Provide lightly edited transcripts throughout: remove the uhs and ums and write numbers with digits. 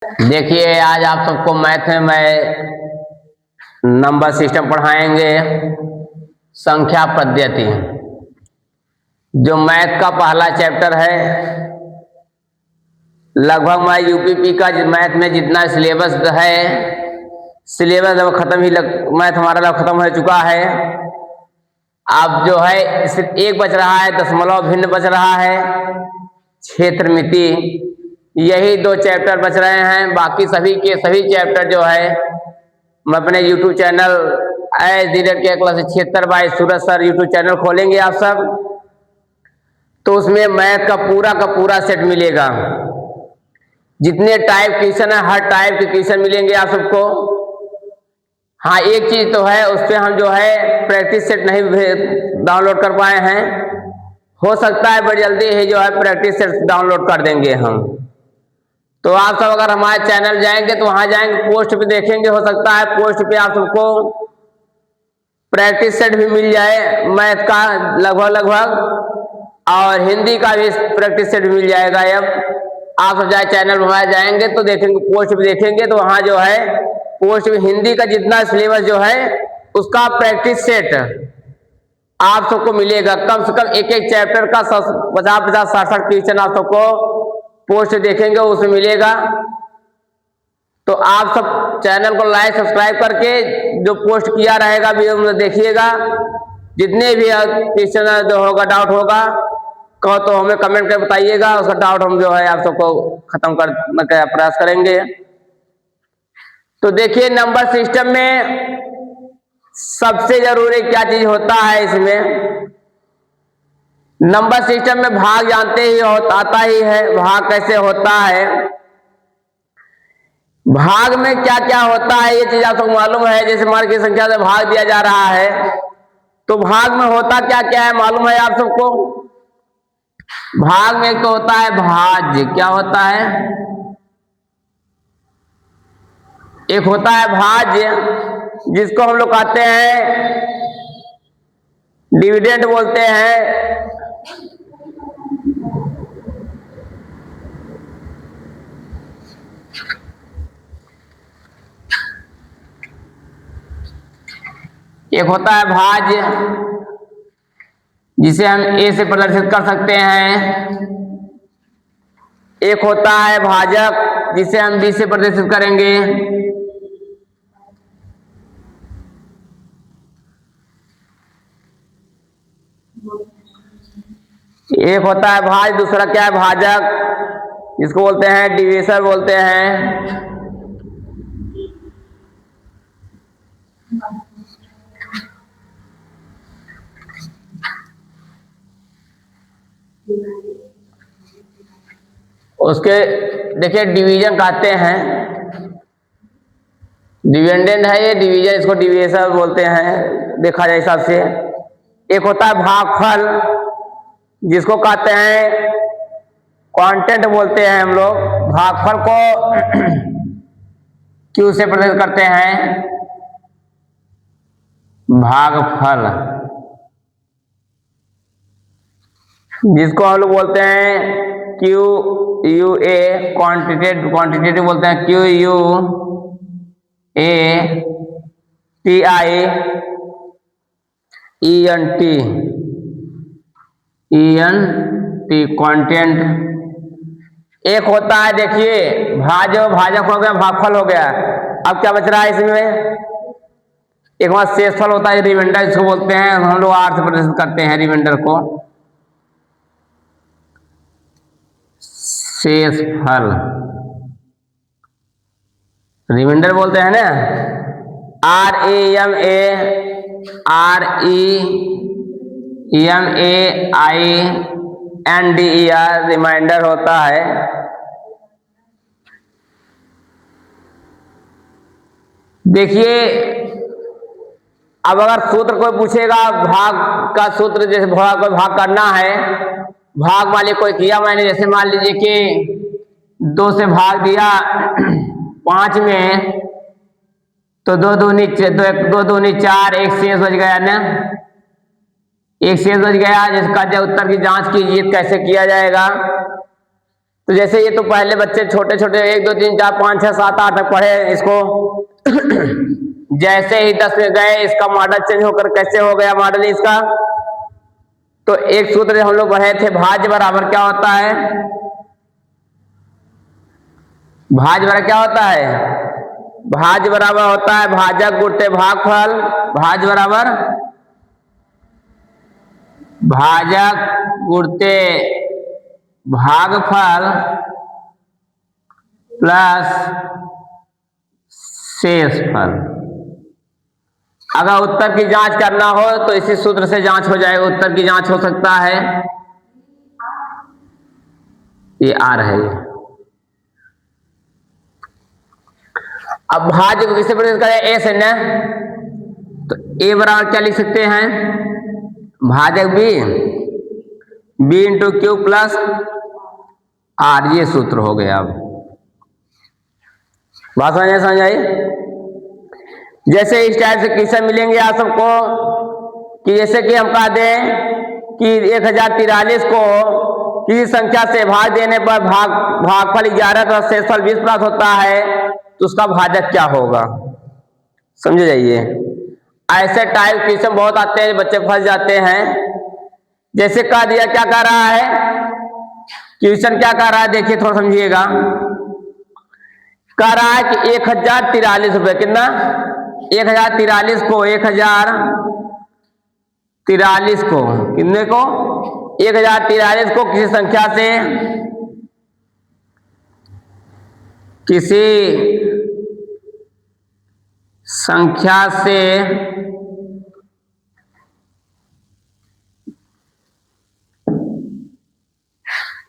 देखिए आज आप सबको मैथ में मैं नंबर सिस्टम पढ़ाएंगे। संख्या पद्धति जो मैथ का पहला चैप्टर है। लगभग मैं यूपीपी का मैथ में जितना सिलेबस है, सिलेबस अब खत्म ही मैथ हमारा खत्म हो चुका है। अब जो है सिर्फ एक बच रहा है, दशमलव भिन्न बच रहा है, क्षेत्रमिति, यही दो चैप्टर बच रहे हैं। बाकी सभी के सभी चैप्टर जो है मैं अपने यूट्यूब चैनल के क्लास 76 बाय सूरज सर यूट्यूब चैनल खोलेंगे आप सब, तो उसमें मैथ का पूरा सेट मिलेगा। जितने टाइप क्वेश्चन है हर टाइप के क्वेश्चन मिलेंगे आप सबको। हाँ, एक चीज तो है, उस पर हम जो है प्रैक्टिस सेट नहीं डाउनलोड कर पाए हैं। हो सकता है बड़ी जल्दी ही जो है प्रैक्टिस सेट डाउनलोड कर देंगे हम। तो आप सब अगर हमारे चैनल जाएंगे तो वहां जाएंगे, पोस्ट पे देखेंगे, हो सकता है पोस्ट पे आप सबको प्रैक्टिस सेट भी मिल जाए मैथ का लगभग, और हिंदी का भी प्रैक्टिस सेट मिल जाएगा। अब आप सब जाए चैनल हमारे जाएंगे तो देखेंगे, पोस्ट पे देखेंगे तो वहां जो है पोस्ट में हिंदी का जितना सिलेबस जो है उसका प्रैक्टिस सेट आप सबको मिलेगा। कम से कम एक एक चैप्टर का 50-60 क्वेश्चन आप सबको पोस्ट देखेंगे उसमें मिलेगा। तो आप सब चैनल को लाइक सब्सक्राइब करके जो पोस्ट किया रहेगा वीडियो में देखिएगा। जितने भी क्वेश्चन जो होगा, डाउट होगा, कहो तो हमें कमेंट करके बताइएगा, उसका डाउट हम जो है आप सबको खत्म करने का प्रयास करेंगे। तो देखिए नंबर सिस्टम में सबसे जरूरी क्या चीज होता है, इसमें नंबर सिस्टम में भाग जानते ही आता ही है। भाग कैसे होता है, भाग में क्या क्या होता है ये चीज आपको मालूम है। जैसे मान की संख्या से भाग दिया जा रहा है तो भाग में होता क्या क्या है मालूम है आप सबको। भाग में एक तो होता है भाज्य, क्या होता है, एक होता है भाज्य जिसको हम लोग कहते हैं डिविडेंड बोलते हैं। एक होता है भाज्य जिसे हम ए से प्रदर्शित कर सकते हैं। एक होता है भाजक जिसे हम बी से प्रदर्शित करेंगे। एक होता है भाज्य, दूसरा क्या है भाजक, जिसको बोलते हैं डिविजर बोलते हैं। उसके देखिए डिवीजन कहते हैं, डिविडेंड है ये, डिवीजन इसको डिविजन बोलते हैं देखा जाए हिसाब से। एक होता है भागफल जिसको कहते हैं क्वांटेंट बोलते हैं हम लोग। भागफल को क्यू से प्रदर्शित करते हैं, भागफल जिसको हम लोग बोलते हैं क्यू यू ए, क्वांटिटेटिव बोलते हैं Q U A T I E N T quotient. एक होता है देखिए भाजक हो गया, भागफल हो गया। अब क्या बच रहा है इसमें, एक बार शेषफल होता है, रिमाइंडर जिसको बोलते हैं, हम लोग आर से प्रदर्शित करते हैं रिमाइंडर को, शेषफल रिमाइंडर बोलते हैं ना। REMAINDER रिमाइंडर होता है। देखिए अब अगर सूत्र कोई पूछेगा भाग का सूत्र, जैसे कोई भाग करना है, भाग वाले कोई किया मैंने, जैसे मान लीजिए कि 2 से भाग दिया 5 में, तो 2 दूनी 4, एक शेष बच गया ना, एक शेष बच गया, जिसका जो उत्तर की जांच कीजिए कैसे किया जाएगा। तो जैसे ये तो पहले बच्चे छोटे छोटे 1 2 3 4 5 6 7 8 तक पढ़े इसको जैसे ही 10 में गए इसका मॉडल चेंज होकर कैसे हो गया मॉडल इसका। तो एक सूत्र हम लोग पढ़े थे, भाज्य बराबर क्या होता है, भाज्य बराबर क्या होता है, भाज्य बराबर होता है भाजक गुणित भागफल, भाज्य बराबर भाजक गुणित भागफल प्लस शेषफल। अगर उत्तर की जांच करना हो तो इसी सूत्र से जांच हो जाएगा, उत्तर की जांच हो सकता है। ये आ रहा है। अब भाज्य को किससे प्रकट करें, ए से न, तो ए बराबर क्या लिख सकते हैं, भाजक B into Q plus R, ये सूत्र हो गया। अब बात समझ आई। जैसे इस टाइप से क्वेश्चन मिलेंगे आप सबको कि जैसे कि हम कह दें कि 1043 को किसी संख्या से भाग देने पर भागफल 11 का शेषफल 20 प्राप्त होता है, तो उसका भाजक क्या होगा, समझे जाइए। ऐसे टाइप क्वेश्चन बहुत आते हैं, बच्चे फंस जाते हैं। जैसे कह दिया, क्या कह रहा है क्वेश्चन, क्या कह रहा है देखिए थोड़ा समझिएगा। कह रहा है कि 1043 रुपए, कितना 1043 को 1043 को कितने को 1043 को किसी संख्या से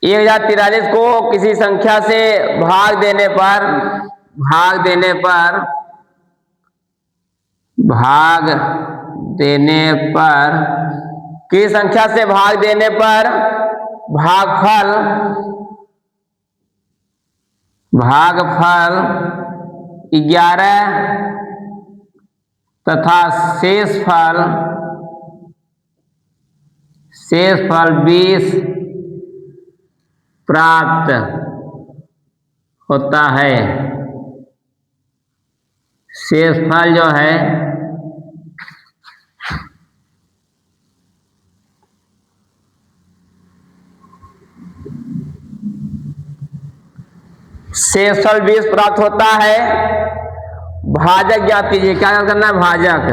1043 को किसी संख्या से भाग देने पर किसी संख्या से भाग देने पर भागफल 11 तथा शेषफल 20 प्राप्त होता है। शेषफल जो है शेषफल 20 प्राप्त होता है। भाजक ज्ञात कीजिए, क्या करना है, भाजक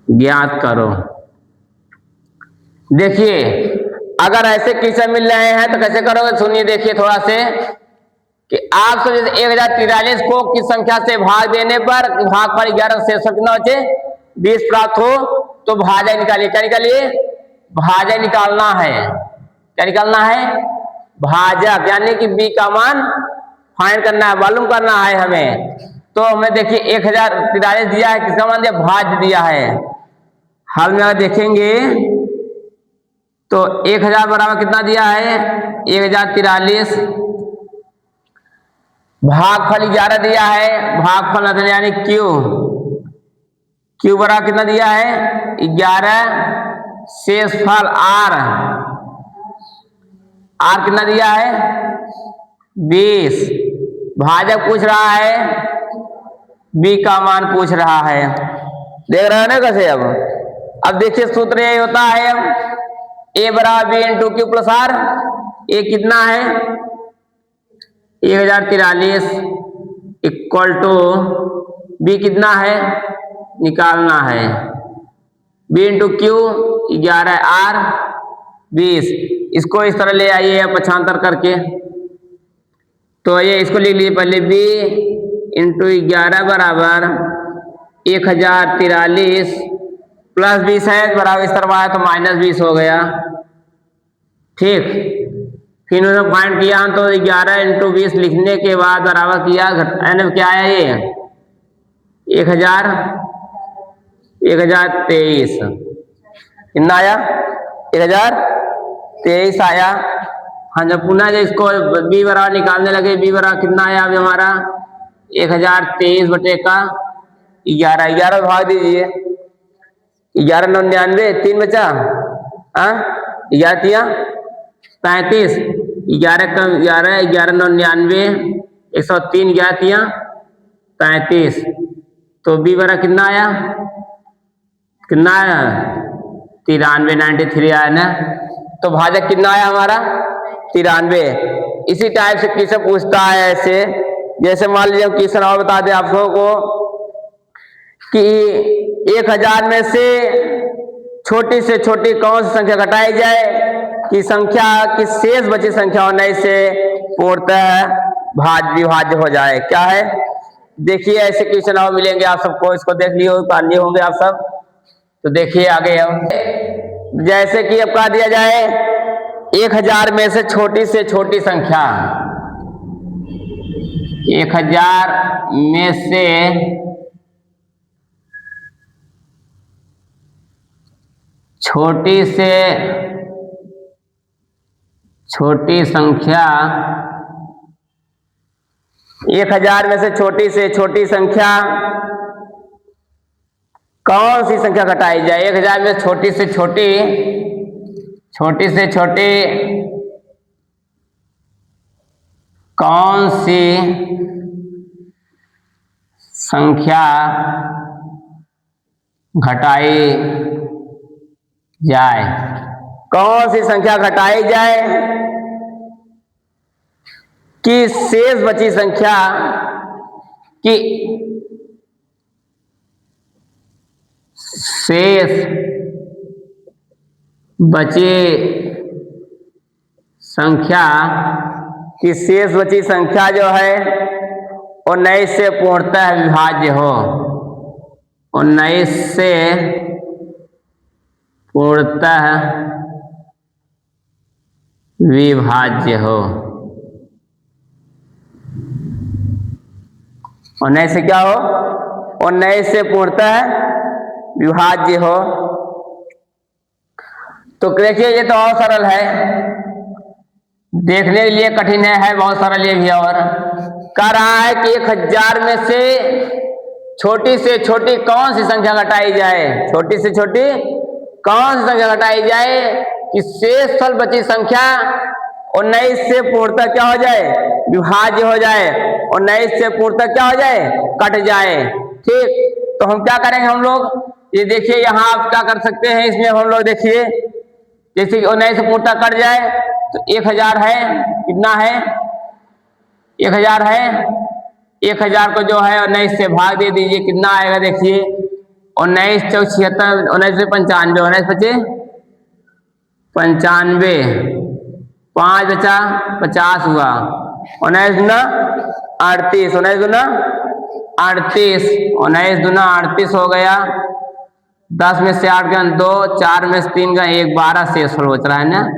ज्ञात करो। देखिए अगर ऐसे क्वेश्चन मिल रहे हैं तो कैसे करोगे, सुनिए देखिए थोड़ा से कि आप सब 1043 को किस संख्या से भाग देने पर भागफल 11 शेषफल कितना बचे 20 प्राप्त हो, तो भाजक निकालिए। क्या निकालिए, भाजक निकालना है। क्या निकालना है, भाजक, यानी कि बी का मान फाइंड करना है, मालूम करना है हमें। तो हमें देखिए 1043 दिया है, किसका मान दिया, भाज्य दिया है। हल में अगर देखेंगे तो 1000 बराबर कितना दिया है, 1043, भागफल 11 दिया है, भागफल मतलब यानी क्यू बराबर कितना दिया है 11, शेषफल आर कितना दिया है 20, भाजक पूछ रहा है, बी का मान पूछ रहा है। देख रहे हो ना कैसे। अब देखिए सूत्र यही होता है, ए बराबर B into Q plus R. A कितना है 1043 इक्वल टू बी कितना है निकालना है, बी इंटू क्यू 11 आर 20। इसको इस तरह ले आइए पक्षांतर करके, तो ये इसको लिख लीजिए पहले, बी इंटू 11 बराबर 1043 प्लस 20 है बराबर इस तरफ आया तो माइनस 20 हो गया। ठीक, फिर उन्होंने फाइंड किया तो 11 इंटू 20 लिखने के बाद बराबर किया, एन क्या आया ये 1023 कितना आया 1023 आया। हाँ, जब पुनः जब इसको बी बराबर निकालने लगे, बी बराबर कितना आया अभी हमारा 1023 बटे का 11 भाग दीजिए, 11 99 3 बचा, 11 तिया 35, 11 कम 11, 11 9 99, 103, 11 तिया 35। तो बी बरा कितना आया, कितना आया 93, 93 आया ना। तो भाजक कितना आया हमारा 93। इसी टाइप से क्वेश्चन पूछता है ऐसे, जैसे मान लीजिए क्वेश्चन और बता दें आप लोगों को कि 1000 में से छोटी से छोटी कौन सी संख्या घटाई जाए कि संख्या की शेष बची संख्या 19 से पूर्णतः विभाज्य हो जाए। क्या है, देखिए ऐसे क्वेश्चन और मिलेंगे आप सबको, इसको देख लियो पानी होंगे आप सब। तो देखिए आगे हम, जैसे कि अब कहा दिया जाए 1000 में से छोटी संख्या, 1000 में से छोटी संख्या, 1000 में से छोटी संख्या कौन सी संख्या घटाई जाए। 1000 में छोटी से छोटी कौन सी संख्या घटाई जाए, कौन सी संख्या घटाई जाए कि शेष बची संख्या की शेष बची संख्या जो है 19 से पूर्णतः विभाज्य हो, 19 से पूर्णतः विभाज्य हो। 19 से क्या हो, 19 से पूर्णतः विभाज्य हो। तो देखिए ये तो और सरल है, देखने के लिए कठिन है, बहुत सरल ये भी। और कह रहा है कि 1000 में से छोटी कौन सी संख्या घटाई जाए, छोटी से छोटी कौन सी संख्या घटाई जाए कि शेष बची संख्या 19 से पूर्णतः क्या हो जाए, विभाज्य हो जाए, 19 से पूर्णतः क्या हो जाए, कट जाए। ठीक, तो हम क्या करेंगे, हम लोग ये देखिए यहाँ आप क्या कर सकते हैं, इसमें हम लोग देखिए जैसे कि 19 से पूर्णतः कट जाए तो 1000 है, कितना है 1000 है, 1000 को जो है 19 से भाग दे दीजिए, कितना आएगा देखिए 19 चौक 76, 19 से 95, 19 बचे 95, 5 बचा 50 हुआ, 19 दूना 38, 19 दूना 38, 19 दूना 38 हो गया। 10 में से 8 गए 2, 4 में से 3 गए 1, 12 शेष बच रहा है ना।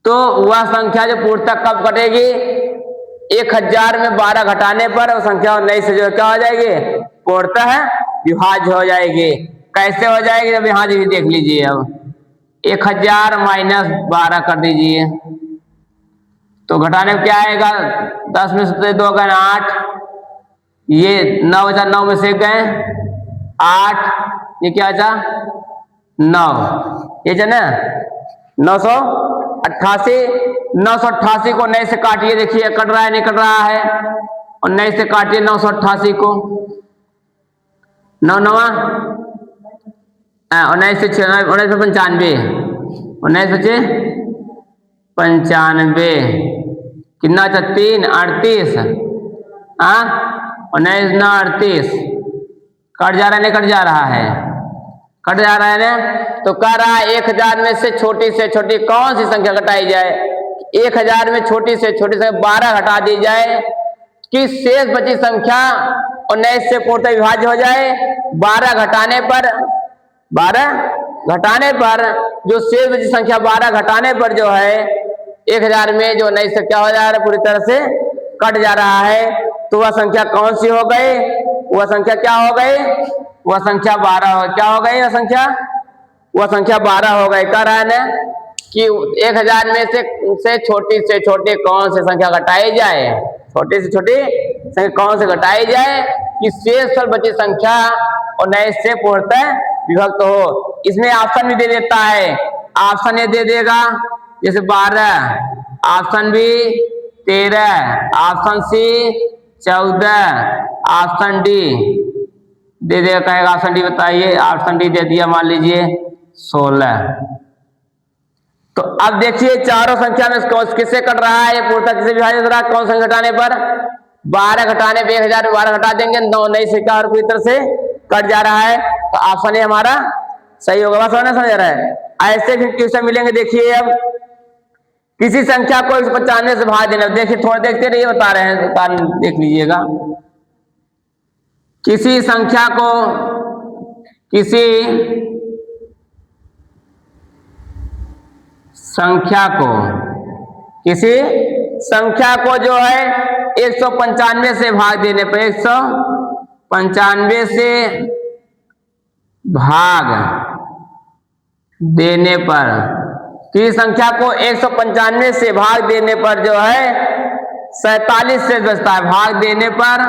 तो वह संख्या जो पूर्णतः कब घटेगी, 1000 में 12 घटाने पर वो संख्या 19 से जो क्या हो जाएगी, पूर्णतः विभाज्य हो जाएगी। कैसे हो जाएगी, अब यहाँ भी देख लीजिए। अब 1000 माइनस 12 कर दीजिए तो घटाने में क्या आएगा, 10 में से 2 गए 8, ये 9 बचा, 9 में से गए 8, ये क्या बचा 9, ये जो ना 988, 988 को 9 से काटिए, देखिए कट रहा है नहीं कट रहा है, और 9 से काटिए 988 को, 9 9 19 से 95, 19 बचे 95, कितना था 3, 38, 19 9 38, कट जा रहा है नहीं कट जा रहा है, कट जा रहा है ना। तो कह रहा है 1000 में से छोटी कौन सी संख्या घटाई जाए, 1000 में छोटी संख्या 12 घटा दी जाए कि शेष बची संख्या 19 से पूर्णतः विभाज्य हो जाए। 12 घटाने पर जो शेष बची संख्या 12 घटाने पर जो है 1000 में जो 19 से क्या हो जा रहा है, पूरी तरह से कट जा रहा है। तो वह संख्या कौन सी हो गई, वह संख्या क्या हो गई, वह संख्या 12 हो, क्या हो गई वह संख्या 12 हो गई। कह रहा है ना कि 1000 में से छोटी कौन सी संख्या घटाई जाए, छोटी से छोटी संख्या कौन से घटाई जाए कि शेष बची संख्या 19 से पूर्णतः विभक्त हो। इसमें ऑप्शन भी दे देता है ऑप्शन ए दे देगा, जैसे 12, option B 13, option C 14, option D दे देगा, कहेगा ऑप्शन डी बताइए, ऑप्शन डी दे दिया मान लीजिए 16। तो अब देखिए चारों संख्या में किससे कट रहा है, ये पूर्णतः किसे विभाजित हो रहा है, कौन सा घटाने पर, 12 घटाने पे 1000 12 घटा देंगे, 9 नई संख्या और पूरी तरह से कट जा रहा है, तो ऑप्शन है हमारा सही होगा। बात समझ आ रहा है। ऐसे फिर क्वेश्चन मिलेंगे। देखिए अब किसी संख्या को 195 से भाग देना, देखिए थोड़ा देखते रहिए, बता रहे हैं, देख लीजिएगा। किसी संख्या को किसी संख्या को जो है 195 से भाग देने पर, 195 से भाग देने पर, किसी संख्या को 195 से भाग देने पर जो है 47 शेष बचता है, भाग देने पर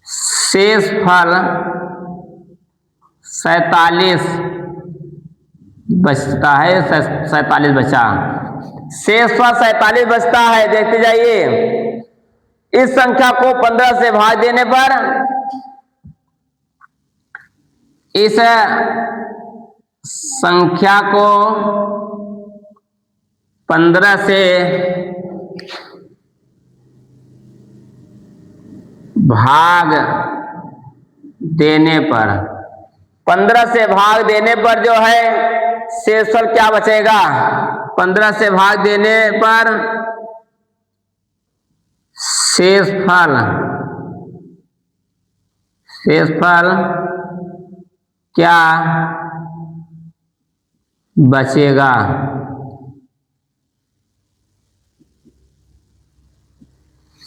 शेष फल 47 बचता है, 47 बचा, शेष फल 47 बचता है। देखते जाइए, इस संख्या को 15 से भाग देने पर, इस संख्या को 15 से भाग देने पर, 15 से भाग देने पर जो है शेषफल क्या बचेगा, 15 से भाग देने पर शेषफल क्या बचेगा,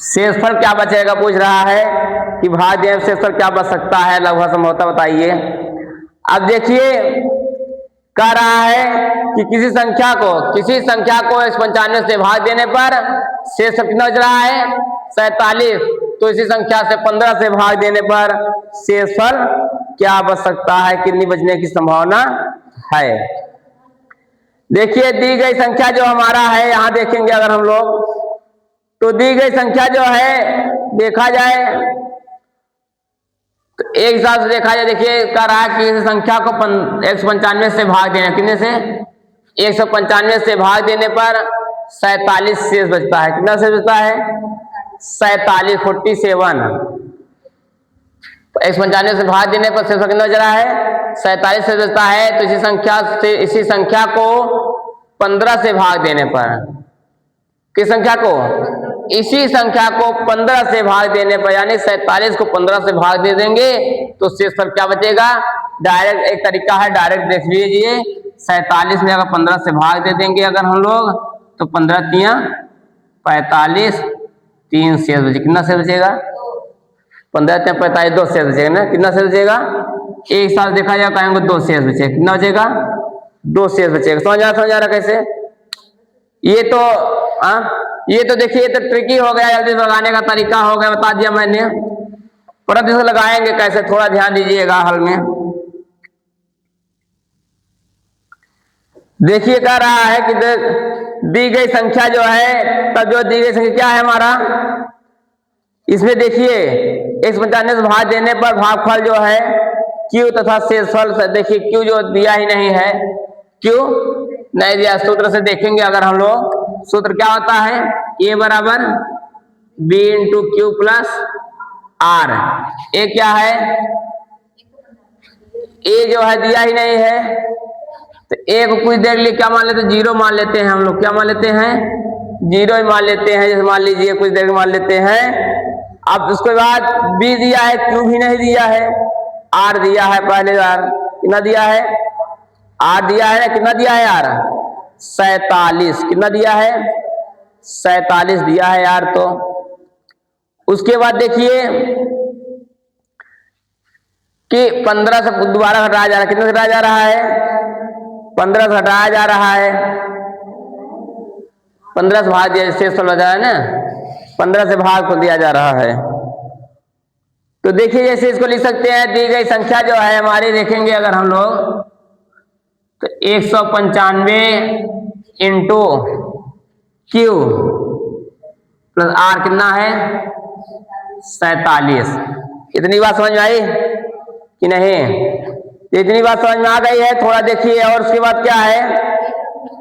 शेषफल क्या बचेगा पूछ रहा है कि भाग देने शेषफल क्या बच सकता है, लगभग संभवतः बताइए। अब देखिए कह रहा है कि किसी संख्या को 195 से भाग देने पर शेषफल कितना बच रहा है, 47, तो इसी संख्या से 15 से भाग देने पर शेषफल क्या बच सकता है, कितनी बचने की संभावना है। देखिए दी गई संख्या जो हमारा है, यहां देखेंगे अगर हम लोग, तो दी गई संख्या जो है देखा जाए तो एक हिसाब से देखा जाए, देखिए कह रहा है कि इस संख्या को 195 से भाग देना, कितने से, 195 से भाग देने पर 47 शेष बचता है, कितना शेष बचता है, 47, 47। 195 से भाग देने पर शेष कितना बच रहा है, 47 शेष बचता है। तो इसी संख्या को 15 से भाग देने पर, किस संख्या को, इसी संख्या को 15 से भाग देने पर, यानी 47 को 15 से भाग दे देंगे तो शेषफल क्या बचेगा। डायरेक्ट एक तरीका है, डायरेक्ट देख लीजिए, 47 में अगर 15 से भाग दे देंगे अगर हम लोग, तो 15 तिया 45, 3 शेष बचे, कितना शेष बचेगा, 15 तिया 45, 2 शेष बचेगा ना, कितना शेष बचेगा, एक साथ देखा जाए कहेंगे 2 शेष बचेगा, कितना बचेगा, 2 शेष बचेगा। समझ आ रहा कैसे, ये तो देखिए तो ट्रिकी हो गया, जल्दी लगाने का तरीका हो गया, बता दिया मैंने, परंतु इसे लगाएंगे कैसे, थोड़ा ध्यान दीजिएगा हल में। देखिए कह रहा है कि दी गई संख्या जो है, तब जो दी गई संख्या क्या है हमारा, इसमें देखिए 195 से भाग देने पर भागफल जो है Q तथा शेषफल, देखिए Q जो दिया ही नहीं है, Q नहीं दिया, सूत्र से देखेंगे अगर हम लोग, सूत्र क्या होता है, A बराबर B into Q plus R। ए क्या है, A जो है दिया ही नहीं है, तो A को कुछ देर लिए क्या मान लेते हैं, 0 मान लेते हैं हम लोग, क्या मान लेते हैं, 0 ही मान लेते हैं, जैसे मान लीजिए कुछ देर मान लेते हैं। अब उसके बाद B दिया है, Q भी नहीं दिया है, R दिया है, पहले बार कितना दिया है, R दिया है, कितना दिया है R, 47, कितना दिया है, 47 दिया है यार। तो उसके बाद देखिए कि 15 से दोबारा घटाया जा रहा है, कितना घटाया जा रहा है, 15 से घटाया जा रहा है, 15 से भाग दिया, शेष हो जा रहा है ना, 15 से भाग को दिया जा रहा है। तो देखिए जैसे इसको लिख सकते हैं, दी गई संख्या जो है हमारी, देखेंगे अगर हम लोग तो 195 इंटू क्यू प्लस आर कितना है 47। इतनी बात समझ में आई कि नहीं? इतनी बात समझ में आ गई है? थोड़ा देखिए और उसके बाद क्या है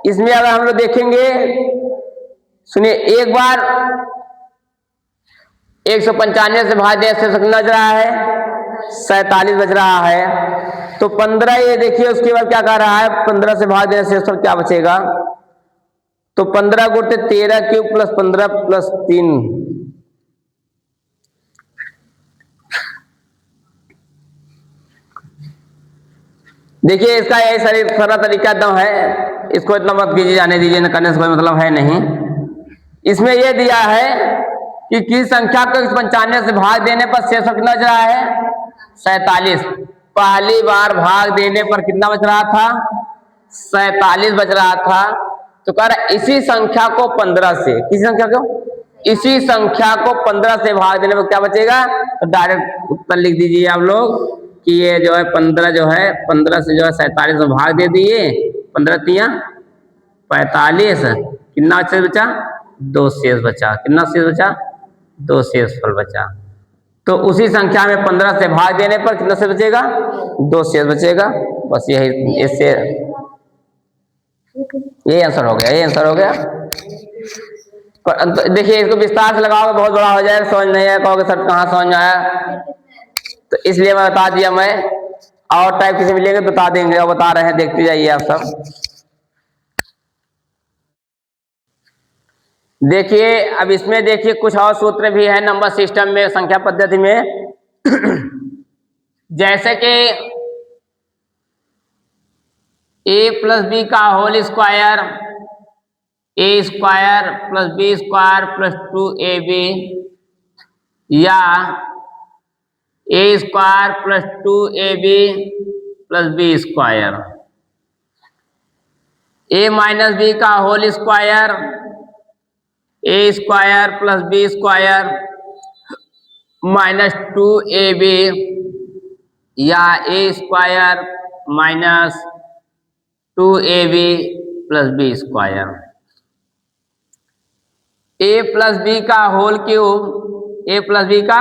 इसमें अगर हम लोग देखेंगे, सुनिए एक बार 195 से भाग दें से कितना बच रहा है 47 बच रहा है। तो 15 ये देखिए उसके बाद क्या कर रहा है 15 से भाग देने से क्या बचेगा, तो 15 गुणित 13 क्यूब प्लस 15 प्लस 3, देखिए इसका यही सारा तरीका एकदम है, इसको इतना मत कीजिए, जाने दीजिए, न करने से कोई मतलब है नहीं। इसमें यह दिया है कि किस संख्या को 95 से भाग देने पर शेष कितना बच रहा है 47। पहली बार भाग देने पर कितना बच रहा था 47 बच रहा था। तो कह रहा इसी संख्या को 15 से, किसी संख्या को, इसी संख्या को 15 से भाग देने पर क्या बचेगा, तो डायरेक्ट उत्तर लिख दीजिए आप लोग कि ये जो है 15 जो है 15 से जो है 47 में भाग दे दिए, 15 तिया 45, कितना शेष बचा 2 शेष बचा, कितना शेष बचा 2 शेष फल बचा। तो उसी संख्या में 15 से भाग देने पर कितना शेष बचेगा 2 शेष बचेगा। बस यही, इससे ये आंसर हो गया, ये आंसर हो गया। पर देखिए इसको विस्तार से लगाओगे बहुत बड़ा हो जाएगा, समझ नहीं आया कहोगे सर कहाँ समझ में आया, तो इसलिए मैं बता दिया। मैं और टाइप किसी मिलेंगे तो बता देंगे, और बता रहे हैं, देखते जाइए आप सब। देखिए अब इसमें देखिए कुछ और सूत्र भी है नंबर सिस्टम में, संख्या पद्धति में जैसे कि a प्लस बी का whole square, A square plus B square plus 2ab, या A square plus 2ab plus B square, A minus B का whole square, A square plus B square minus 2ab, या A square minus 2ab plus B square. A plus B का whole cube, A plus B का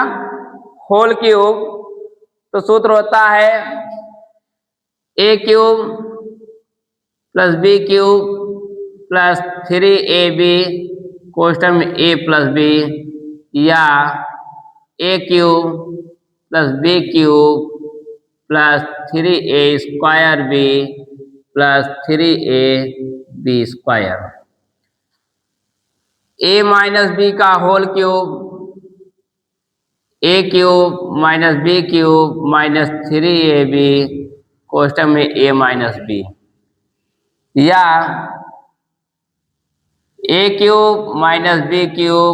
whole cube, तो सूत्र होता है A cube plus B cube plus 3ab कोष्टक में A plus B, या A cube plus B cube plus 3a square B plus 3a B square. A minus B का whole cube, A cube minus B cube minus 3ab कोष्टक में A minus B, या A cube minus B cube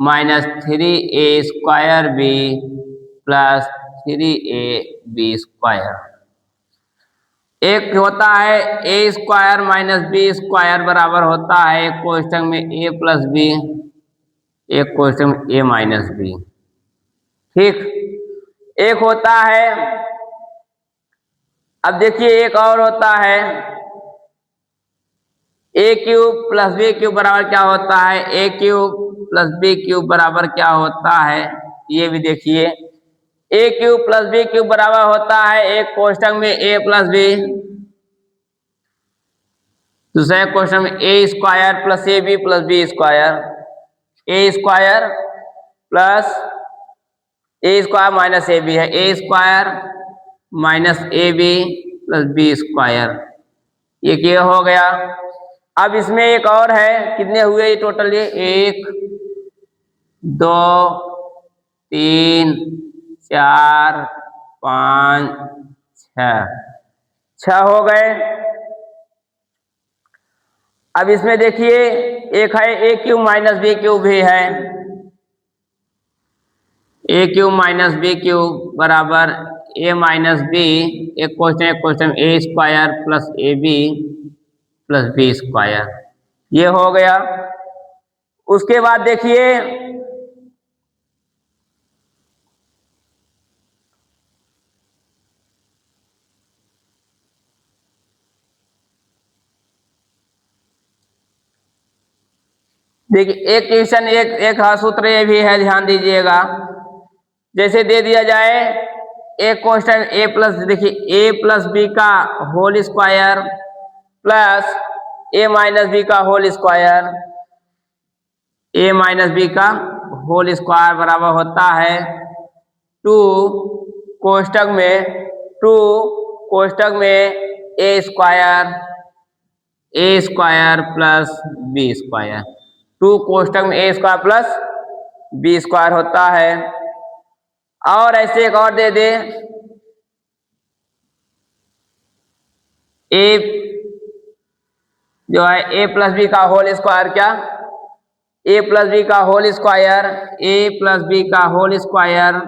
minus 3a square B plus 3a B square. एक होता है A square minus B square बराबर होता है एक कोष्टक में ए प्लस बी, एक कोष्टक में ए माइनस बी। ठीक, एक होता है, अब देखिए एक और होता है A cube plus B cube बराबर क्या होता है, A cube plus B cube बराबर क्या होता है, ये भी देखिए। A cube plus B cube बराबर होता है एक कोष्टक में ए प्लस बी, दूसरे क्वेश्चन में A square plus A B plus B square, A square plus A square minus A B है, A square minus A B plus B square, ये क्या हो गया। अब इसमें एक और है, कितने हुए ये टोटल, ये 1 2 3 4 5 6 हो गए। अब इसमें देखिए एक है A cube minus B cube भी है, A cube minus B cube बराबर ए माइनस बी, एक question A square plus A B plus B square, ये हो गया। उसके बाद देखिए देखिए एक क्वेश्चन एक सूत्र ये भी है, ध्यान दीजिएगा। जैसे दे दिया जाए एक क्वेश्चन ए प्लस, देखिए ए प्लस बी का whole square plus A minus B का whole square, A minus B का होल स्क्वायर बराबर होता है टू कोष्टक में A square plus B square, two कोष्टक में A square plus B square होता है। और ऐसे एक और दे दे, ए जो है ए प्लस बी का होल स्क्वायर, क्या ए प्लस बी का whole square, A plus B का होल स्क्वायर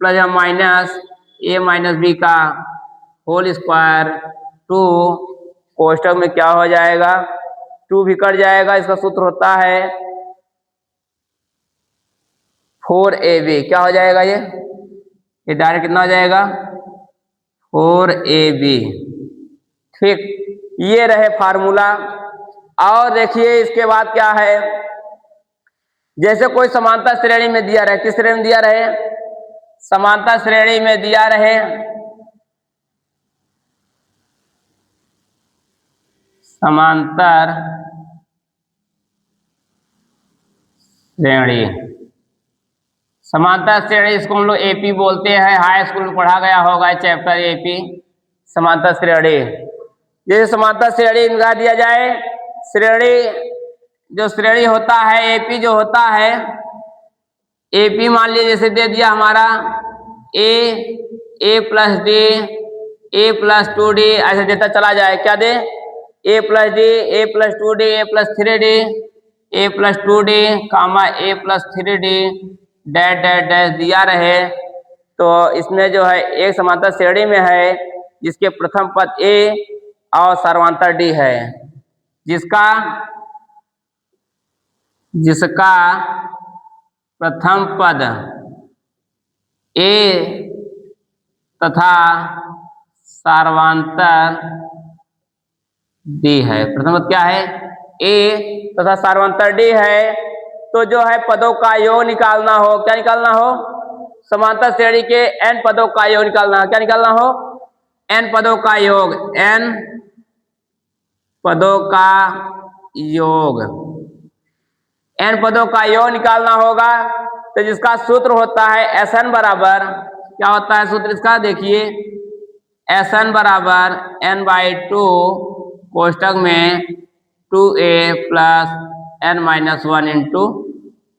प्लस माइनस ए माइनस बी का होल स्क्वायर टू कोष्टक में क्या हो जाएगा, टू भी कट जाएगा। इसका सूत्र होता है 4ab। क्या हो जाएगा ये डायरेक्ट कितना हो जाएगा 4ab। ठीक, ये रहे फार्मूला। और देखिए इसके बाद क्या है, जैसे कोई समांतर श्रेणी में दिया रहे, किस श्रेणी में दिया रहे, समांतर श्रेणी में दिया रहे, समांतर श्रेणी, समांतर श्रेणी इसको हम लोग एपी बोलते हैं, हाई स्कूल में पढ़ा गया होगा चैप्टर एपी, समांतर श्रेणी। जैसे समांतर श्रेणी इनका दिया जाए, जो श्रेणी होता है एपी जो होता है, एपी मान लीजिए जैसे दे दिया हमारा A plus D, A plus 2d, ऐसे देता चला जाए, क्या दे A plus D, A plus 2d, A plus 3d, A plus 2d comma A plus 3d dash dash dash दिया रहे। तो इसमें जो है एक समांतर श्रेणी में है जिसके प्रथम पद ए और सर्वांतर डी है, जिसका प्रथम पद ए तथा सर्वांतर डी है। प्रथम पद क्या है, ए तथा सर्वांतर डी है। तो जो है पदों का योग निकालना हो, क्या निकालना हो, समांतर श्रेणी के n पदों का योग निकालना हो, क्या निकालना हो, n पदों का योग, n पदों का योग, n पदों का योग निकालना होगा। तो जिसका सूत्र होता है Sn बराबर, क्या होता है सूत्र इसका, देखिए Sn बराबर n/2 कोष्टक में 2a plus n-1 into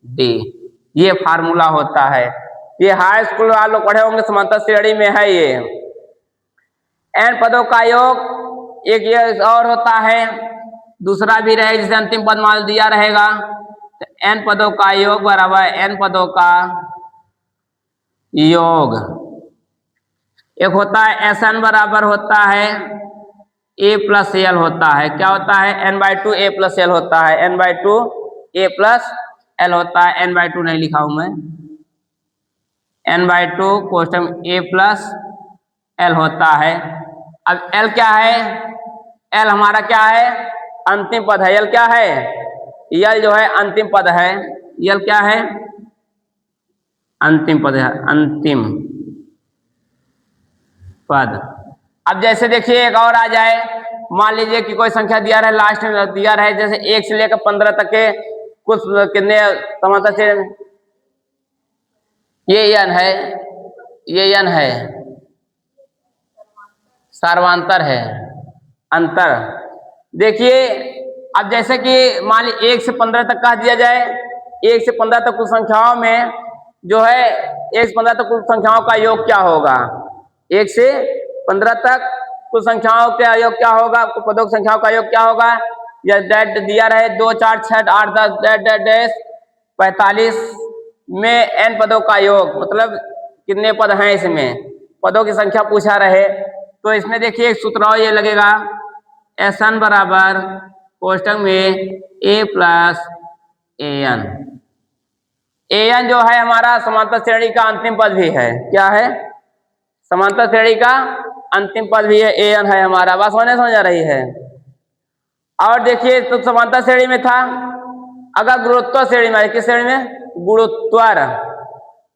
D, ये फार्मूला होता है। ये हाई स्कूल वाले लोग पढ़े होंगे, समांतर श्रेणी में है ये। n पदों का योग एक ये और होता है, दूसरा भी रहे जिसे अंतिम पद मान दिया रहेगा। तो n पदों का योग बराबर n पदों का योग, एक होता है Sn बराबर होता है a प्लस एल होता है, क्या होता है n/2 a प्लस एल होता है, n/2 a प्लस एल होता है, n/2 नहीं लिखा हूं मैं, n/2 कोष्टक a प्लस एल होता है। अब l क्या है, l हमारा क्या है, अंतिम पद है। l क्या है, l जो है अंतिम पद है, l क्या है, अंतिम पद है, अंतिम पद। अब जैसे देखिए एक और आ जाए, मान लीजिए कि कोई संख्या दिया रहे, लास्ट में दिया रहे जैसे 1 से लेकर 15 तक के कुछ कितने समांतर से, ये n है, ये n है, सर्वांतर है, अंतर। देखिए अब जैसे कि मान लीजिए 1 से 15 तक कह दिया जाए, 1 से 15 तक कुछ संख्याओं में जो है 1 से 15 तक कुछ संख्याओं का योग क्या होगा, 1 से 15 तक कुछ संख्याओं का योग क्या होगा, पदों की संख्याओं का योग क्या होगा, या डेट दिया रहे 2 4 6 8 10 डेट डैश 45 में n पदों का योग, मतलब कितने पद हैं इसमें, पदों की संख्या पूछा रहे। तो इसमें देखिए एक सूत्र ये लगेगा, Sn बराबर कोष्टक में a प्लस an, an जो है हमारा समांतर श्रेणी का अंतिम पद भी है, क्या है, समांतर श्रेणी का अंतिम पद भी है, an है हमारा, बात समझ आ रही है। और देखिए तो समांतर श्रेणी में था, अगर गुरुत्व श्रेणी में, किस श्रेणी में, गुरुत्वर,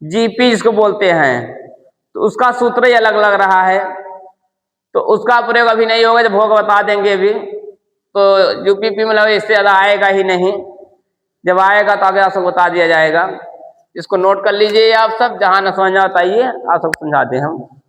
जीपी जिसको बोलते हैं, तो उसका सूत्र ही अलग लग रहा है, तो उसका प्रयोग अभी नहीं होगा, जब होगा बता देंगे अभी। तो यूपीपी मतलब इससे ज़्यादा आएगा ही नहीं, जब आएगा तो आगे आप सबको बता दिया जाएगा। इसको नोट कर लीजिए आप सब, जहाँ न समझ में बताइए आप सबको समझाते हैं हम।